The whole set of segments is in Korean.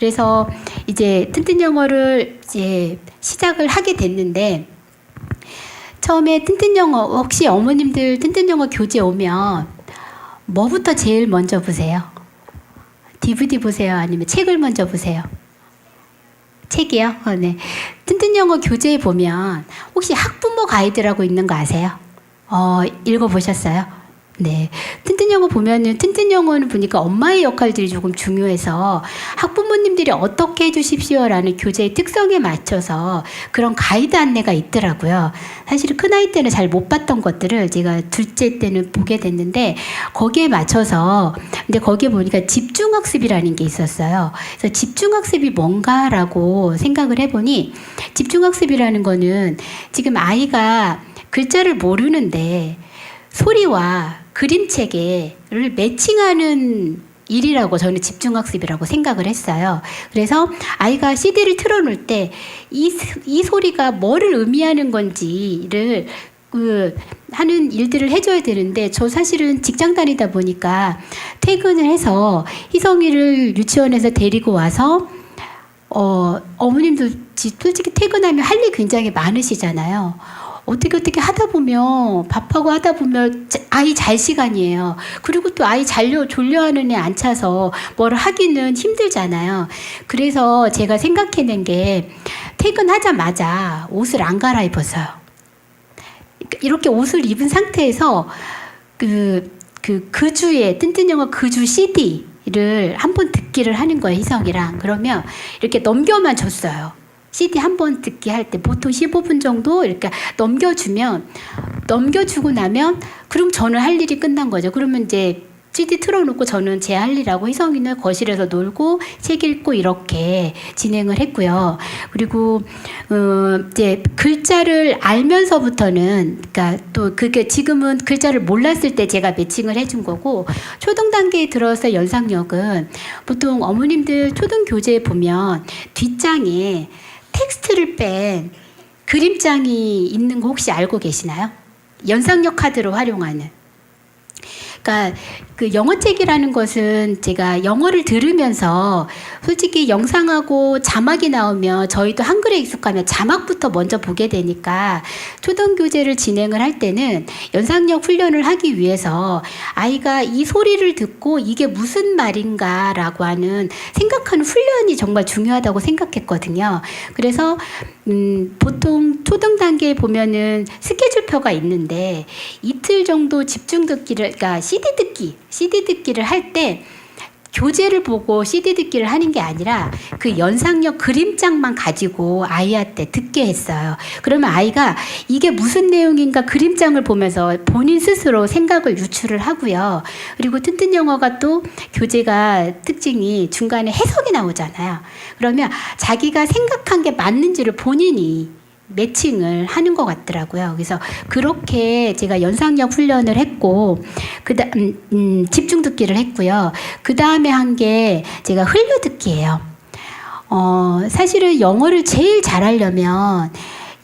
그래서 이제 튼튼 영어를 이제 시작을 하게 됐는데, 처음에 튼튼 영어, 혹시 어머님들 튼튼 영어 교재 오면 뭐부터 제일 먼저 보세요? DVD 보세요? 아니면 책을 먼저 보세요? 책이요? 네. 튼튼 영어 교재에 보면 혹시 학부모 가이드라고 있는 거 아세요? 읽어보셨어요? 네. 튼튼 영어 보면은, 튼튼 영어는 보니까 엄마의 역할들이 조금 중요해서 학부모님들이 어떻게 해주십시오라는 교재의 특성에 맞춰서 그런 가이드 안내가 있더라고요. 사실 큰아이 때는 잘 못 봤던 것들을 제가 둘째 때는 보게 됐는데, 거기에 맞춰서, 근데 거기에 보니까 집중학습이라는 게 있었어요. 그래서 집중학습이 뭔가라고 생각을 해보니, 집중학습이라는 거는 지금 아이가 글자를 모르는데 소리와 그림체계를 매칭하는 일이라고 저는 집중학습이라고 생각을 했어요. 그래서 아이가 CD를 틀어놓을 때 이 소리가 뭐를 의미하는 건지를 하는 일들을 해줘야 되는데, 저 사실은 직장 다니다 보니까 퇴근을 해서 희성이를 유치원에서 데리고 와서 어머님도 솔직히 퇴근하면 할 일 굉장히 많으시잖아요. 어떻게 하다 보면, 밥하고 하다 보면 아이 잘 시간이에요. 그리고 또 아이 졸려하는 애 안 차서 뭘 하기는 힘들잖아요. 그래서 제가 생각해낸 게, 퇴근하자마자 옷을 안 갈아입었어요. 이렇게 옷을 입은 상태에서 그 주에 튼튼 영어 그 주 CD를 한번 듣기를 하는 거예요, 희성이랑. 그러면 이렇게 넘겨만 줬어요. CD 한 번 듣기 할 때 보통 15분 정도 이렇게 넘겨주고 나면, 그럼 저는 할 일이 끝난 거죠. 그러면 이제 CD 틀어놓고 저는 제 할 일하고 희성이는 거실에서 놀고 책 읽고 이렇게 진행을 했고요. 그리고 이제 글자를 알면서부터는, 그러니까 또 그게 지금은 글자를 몰랐을 때 제가 매칭을 해준 거고, 초등 단계에 들어서 연상역은 보통 어머님들 초등 교재에 보면 뒷장에 텍스트를 뺀 그림장이 있는 거 혹시 알고 계시나요? 연상역 카드로 활용하는. 그러니까 그 영어책이라는 것은 제가 영어를 들으면서, 솔직히 영상하고 자막이 나오면 저희도 한글에 익숙하면 자막부터 먼저 보게 되니까, 초등교재를 진행을 할 때는 연상력 훈련을 하기 위해서 아이가 이 소리를 듣고 이게 무슨 말인가라고 하는 생각하는 훈련이 정말 중요하다고 생각했거든요. 그래서 보통 초등 단계에 보면은 스케줄표가 있는데, 이틀 정도 집중 듣기를, 그러니까 CD 듣기를 할 때 교재를 보고 CD 듣기를 하는 게 아니라 그 연상력 그림장만 가지고 아이한테 듣게 했어요. 그러면 아이가 이게 무슨 내용인가 그림장을 보면서 본인 스스로 생각을 유출을 하고요. 그리고 튼튼 영어가 또 교재가 특징이 중간에 해석이 나오잖아요. 그러면 자기가 생각한 게 맞는지를 본인이 매칭을 하는 것 같더라고요. 그래서 그렇게 제가 연상력 훈련을 했고, 집중 듣기를 했고요. 그 다음에 한 게 제가 흘려 듣기예요. 사실은 영어를 제일 잘하려면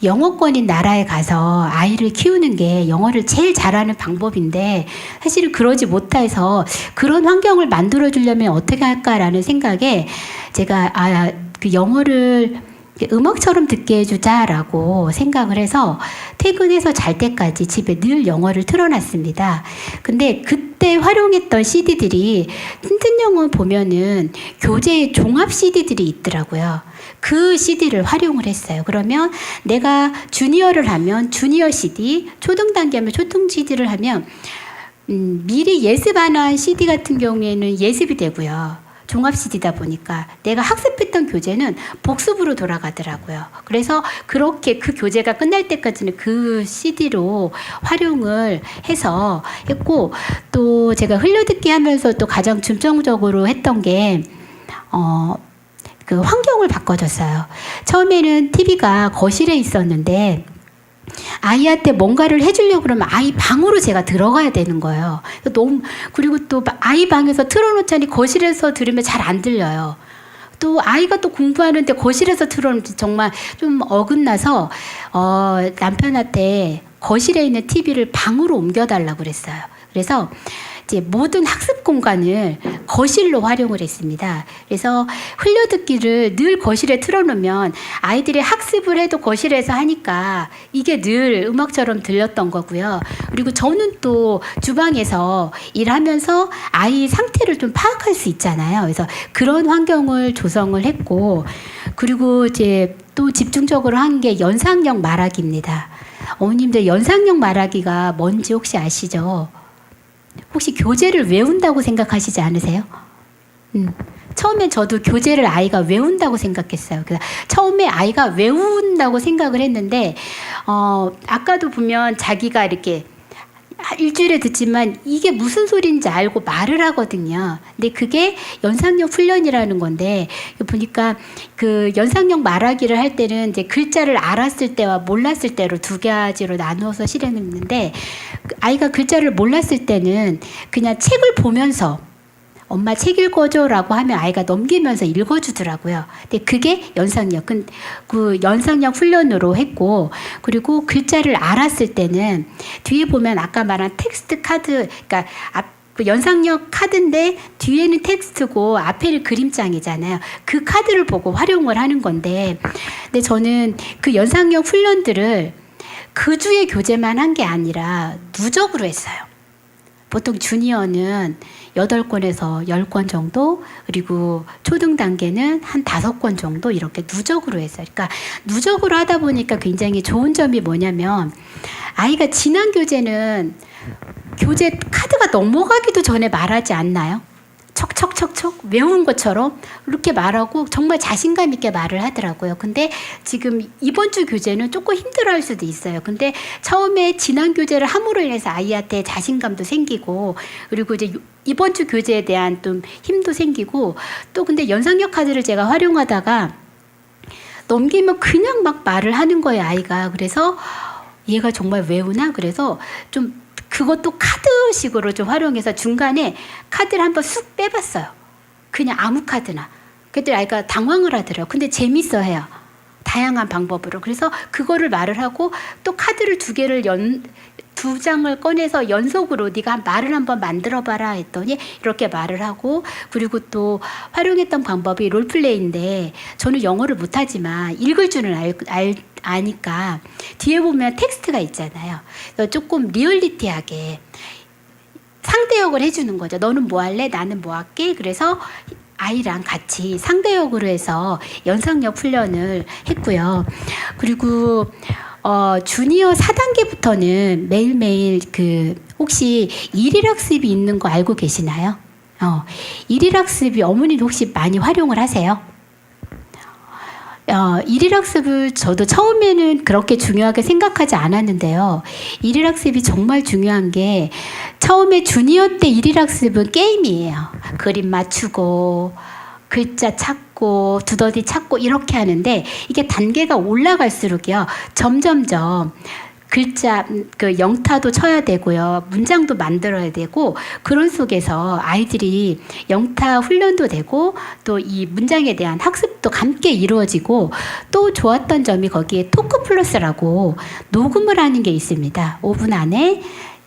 영어권인 나라에 가서 아이를 키우는 게 영어를 제일 잘하는 방법인데, 사실은 그러지 못해서 그런 환경을 만들어 주려면 어떻게 할까라는 생각에 제가 그 영어를 음악처럼 듣게 해주자라고 생각을 해서 퇴근해서 잘 때까지 집에 늘 영어를 틀어놨습니다. 근데 그때 활용했던 CD들이, 튼튼 영어 보면은 교재에 종합 CD들이 있더라고요. 그 CD를 활용을 했어요. 그러면 내가 주니어를 하면 주니어 CD, 초등 단계 하면 초등 CD를 하면 미리 예습하는 CD 같은 경우에는 예습이 되고요. 종합 CD다 보니까 내가 학습했던 교재는 복습으로 돌아가더라고요. 그래서 그렇게 그 교재가 끝날 때까지는 그 CD로 활용을 해서 했고, 또 제가 흘려듣기 하면서 또 가장 중점적으로 했던 게 그 환경을 바꿔줬어요. 처음에는 TV가 거실에 있었는데 아이한테 뭔가를 해주려고 그러면 아이 방으로 제가 들어가야 되는 거예요. 그리고 또 아이 방에서 틀어놓자니 거실에서 들으면 잘 안 들려요. 또 아이가 또 공부하는데 거실에서 틀어놓으면 정말 좀 어긋나서 남편한테 거실에 있는 TV를 방으로 옮겨달라고 그랬어요. 그래서 이제 모든 학습 공간을 거실로 활용을 했습니다. 그래서 흘려듣기를 늘 거실에 틀어놓으면 아이들이 학습을 해도 거실에서 하니까 이게 늘 음악처럼 들렸던 거고요. 그리고 저는 또 주방에서 일하면서 아이 상태를 좀 파악할 수 있잖아요. 그래서 그런 환경을 조성을 했고, 그리고 이제 또 집중적으로 한 게 연상형 말하기입니다. 어머님들 연상형 말하기가 뭔지 혹시 아시죠? 혹시 교재를 외운다고 생각하시지 않으세요? 처음엔 저도 교재를 아이가 외운다고 생각했어요. 그래서 처음에 아이가 외운다고 생각을 했는데, 아까도 보면 자기가 이렇게 일주일에 듣지만 이게 무슨 소리인지 알고 말을 하거든요. 근데 그게 연상형 훈련이라는 건데, 보니까 그 연상형 말하기를 할 때는 이제 글자를 알았을 때와 몰랐을 때로 두 가지로 나누어서 실행했는데, 아이가 글자를 몰랐을 때는 그냥 책을 보면서 엄마 책 읽어줘라고 하면 아이가 넘기면서 읽어주더라고요. 근데 그게 연상력, 그 연상력 훈련으로 했고, 그리고 글자를 알았을 때는 뒤에 보면 아까 말한 텍스트 카드, 그러니까 그 연상력 카드인데 뒤에는 텍스트고 앞에는 그림장이잖아요. 그 카드를 보고 활용을 하는 건데, 근데 저는 그 연상력 훈련들을 그 주의 교재만 한 게 아니라 누적으로 했어요. 보통 주니어는 8권에서 10권 정도, 그리고 초등 단계는 한 5권 정도 이렇게 누적으로 했어요. 그러니까 누적으로 하다 보니까 굉장히 좋은 점이 뭐냐면, 아이가 지난 교재는 교재 카드가 넘어가기도 전에 말하지 않나요? 척척척척 외운 것처럼 이렇게 말하고 정말 자신감 있게 말을 하더라고요. 근데 지금 이번 주 교재는 조금 힘들어할 수도 있어요. 근데 처음에 지난 교재를 함으로 인해서 아이한테 자신감도 생기고, 그리고 이제 이번 주 교재에 대한 좀 힘도 생기고, 또 근데 연상력 카드를 제가 활용하다가 넘기면 그냥 막 말을 하는 거예요, 아이가. 그래서 얘가 정말 외우나? 그래서 좀 그것도 카드식으로 좀 활용해서 중간에 카드를 한번 쑥 빼봤어요. 그냥 아무 카드나. 그랬더니 아이가 당황을 하더라고요. 근데 재밌어 해요. 다양한 방법으로. 그래서 그거를 말을 하고, 또 카드를 두 장을 꺼내서 연속으로 네가 말을 한번 만들어봐라 했더니 이렇게 말을 하고, 그리고 또 활용했던 방법이 롤플레이인데, 저는 영어를 못하지만 읽을 줄은 아니까 뒤에 보면 텍스트가 있잖아요. 그래서 조금 리얼리티하게 상대역을 해주는 거죠. 너는 뭐 할래? 나는 뭐 할게? 그래서 아이랑 같이 상대역으로 해서 연상력 훈련을 했고요. 그리고 주니어 4단계부터는 매일매일 혹시 일일학습이 있는 거 알고 계시나요? 일일학습이 어머니도 혹시 많이 활용을 하세요? 일일학습을 저도 처음에는 그렇게 중요하게 생각하지 않았는데요. 일일학습이 정말 중요한 게, 처음에 주니어 때 일일학습은 게임이에요. 그림 맞추고 글자 찾고 두더지 찾고 이렇게 하는데, 이게 단계가 올라갈수록요 점점점 글자 영타도 쳐야 되고요, 문장도 만들어야 되고, 그런 속에서 아이들이 영타 훈련도 되고 또 이 문장에 대한 학습도 함께 이루어지고, 또 좋았던 점이 거기에 토크 플러스라고 녹음을 하는 게 있습니다. 5분 안에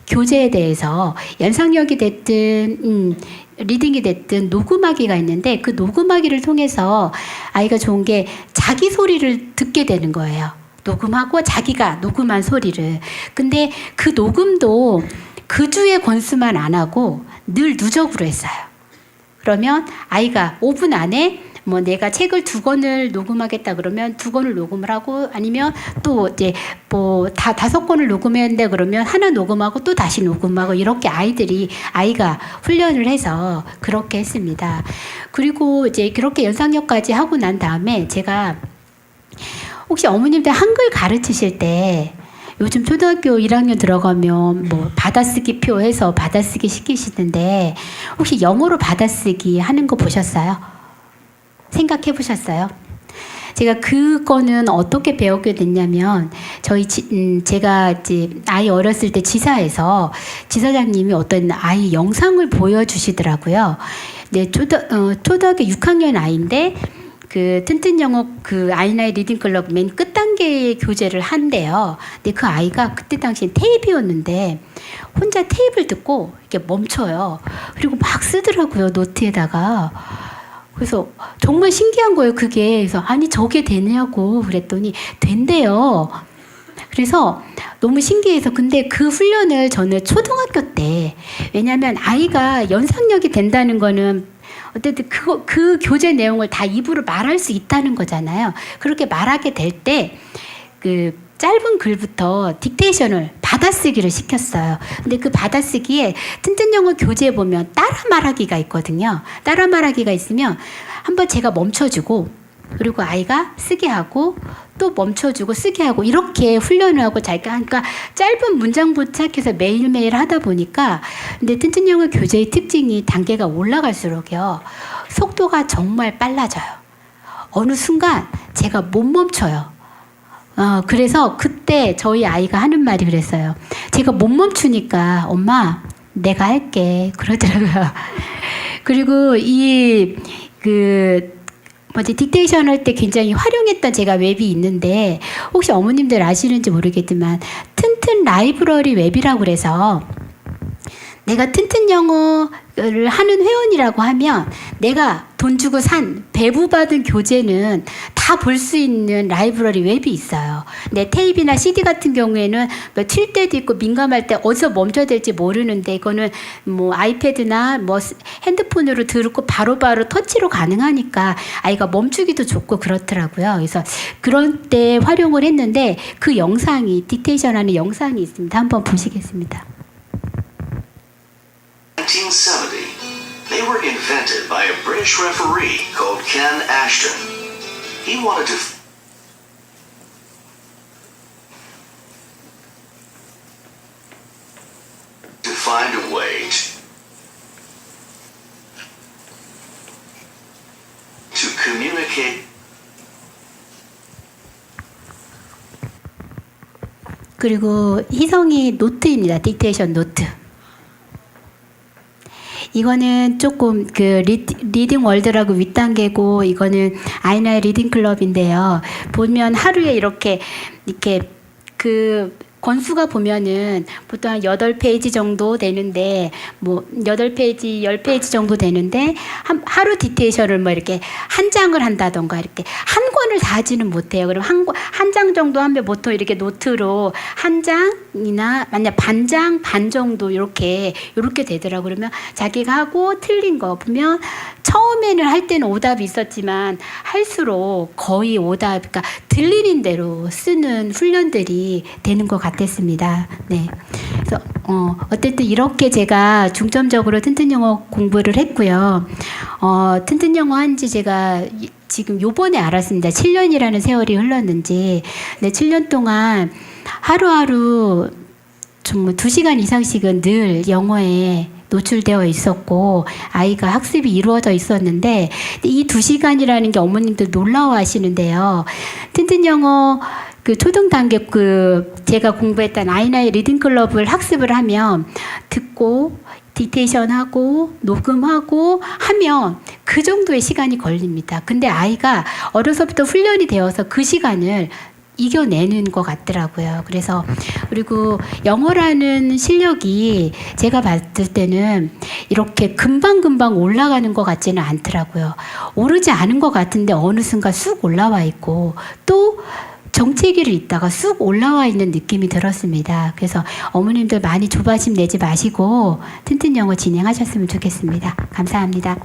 교재에 대해서 연상력이 됐든 리딩이 됐든 녹음하기가 있는데, 그 녹음하기를 통해서 아이가 좋은 게 자기 소리를 듣게 되는 거예요. 녹음하고 자기가 녹음한 소리를. 근데 그 녹음도 그 주의 권수만 안 하고 늘 누적으로 했어요. 그러면 아이가 5분 안에 뭐 내가 책을 2권을 녹음하겠다 그러면 2권을 녹음을 하고, 아니면 또 이제 뭐 5권을 녹음했는데 그러면 하나 녹음하고 또 다시 녹음하고, 이렇게 아이가 훈련을 해서 그렇게 했습니다. 그리고 이제 그렇게 연상력까지 하고 난 다음에, 제가 혹시 어머님들 한글 가르치실 때 요즘 초등학교 1학년 들어가면 뭐 받아쓰기 표 해서 받아쓰기 시키시는데, 혹시 영어로 받아쓰기 하는 거 보셨어요? 생각해 보셨어요? 제가 그거는 어떻게 배우게 됐냐면, 제가 이제 아이 어렸을 때 지사에서 지사장님이 어떤 아이 영상을 보여주시더라고요. 네, 초등학교 6학년 아이인데 그 튼튼 영어 그 아이나이 리딩 클럽 맨 끝 단계의 교재를 한대요. 근데 그 아이가 그때 당시 테이프였는데 혼자 테이프를 듣고 이렇게 멈춰요. 그리고 막 쓰더라고요, 노트에다가. 그래서 정말 신기한 거예요, 그게. 그래서 아니 저게 되냐고 그랬더니 된대요. 그래서 너무 신기해서 근데 그 훈련을 저는 초등학교 때 왜냐하면 아이가 연상력이 된다는 거는 어쨌든 그 교재 내용을 다 입으로 말할 수 있다는 거잖아요. 그렇게 말하게 될 때 그 짧은 글부터 딕테이션을 받아쓰기를 시켰어요. 근데 그 받아쓰기에 튼튼 영어 교재에 보면 따라 말하기가 있거든요. 따라 말하기가 있으면 한번 제가 멈춰주고 그리고 아이가 쓰게 하고 또 멈춰주고 쓰게 하고 이렇게 훈련을 하고 자기가 그러니까 짧은 문장부터 시작해서 매일매일 하다 보니까 근데 튼튼 영어 교재의 특징이 단계가 올라갈수록요 속도가 정말 빨라져요. 어느 순간 제가 못 멈춰요. 그래서 그때 저희 아이가 하는 말이 그랬어요. 제가 못 멈추니까 엄마 내가 할게 그러더라고요. 그리고 딕테이션 할 때 굉장히 활용했던 제가 웹이 있는데 혹시 어머님들 아시는지 모르겠지만 튼튼 라이브러리 웹이라고 그래서 내가 튼튼 영어를 하는 회원이라고 하면 내가 돈 주고 산 배부받은 교재는 다 볼 수 있는 라이브러리 웹이 있어요. 근데 테이프나 CD 같은 경우에는 뭐 튈 때도 있고 민감할 때 어디서 멈춰야 될지 모르는데 이거는 뭐 아이패드나 뭐 핸드폰으로 들고 바로바로 터치로 가능하니까 아이가 멈추기도 좋고 그렇더라고요. 그래서 그런 때 활용을 했는데 그 영상이 딕테이션 하는 영상이 있습니다. 한번 보시겠습니다. 1970, they were invented by a British referee called Ken Ashton. He wanted to find a way to communicate. 그리고 희성이 노트입니다. 딕테이션 노트. 이거는 조금 그 리딩 월드라고 윗단계고 이거는 아이나의 리딩 클럽인데요. 보면 하루에 이렇게 그 권수가 보면은 보통 한 8페이지 정도 되는데 뭐 8페이지, 10페이지 정도 되는데 하루 딕테이션을 뭐 이렇게 한 장을 한다던가 이렇게 한 권을 다 하지는 못해요. 그럼 한 장 정도 하면 보통 이렇게 노트로 한 장이나 만약 반 장 반 정도 이렇게 되더라고요. 그러면 자기가 하고 틀린 거 보면 처음에는 할 때는 오답이 있었지만 할수록 거의 오답, 그러니까 들리는 대로 쓰는 훈련들이 되는 것 같았습니다. 네. 그래서 어쨌든 이렇게 제가 중점적으로 튼튼 영어 공부를 했고요. 튼튼 영어 한지 제가 지금 요번에 알았습니다. 7년이라는 세월이 흘렀는지. 네, 7년 동안 하루하루 좀 2시간 이상씩은 늘 영어에 노출되어 있었고 아이가 학습이 이루어져 있었는데 이 2시간이라는 게 어머님들 놀라워하시는데요. 튼튼 영어 그 초등 단계 그 제가 공부했던 아이나이 리딩 클럽을 학습을 하면 듣고 딕테이션 하고 녹음하고 하면 그 정도의 시간이 걸립니다. 근데 아이가 어려서부터 훈련이 되어서 그 시간을 이겨내는 것 같더라고요. 그래서 그리고 영어라는 실력이 제가 봤을 때는 이렇게 금방금방 올라가는 것 같지는 않더라고요. 오르지 않은 것 같은데 어느 순간 쑥 올라와 있고 또 정체기를 있다가 쑥 올라와 있는 느낌이 들었습니다. 그래서 어머님들 많이 조바심 내지 마시고 튼튼 영어 진행하셨으면 좋겠습니다. 감사합니다.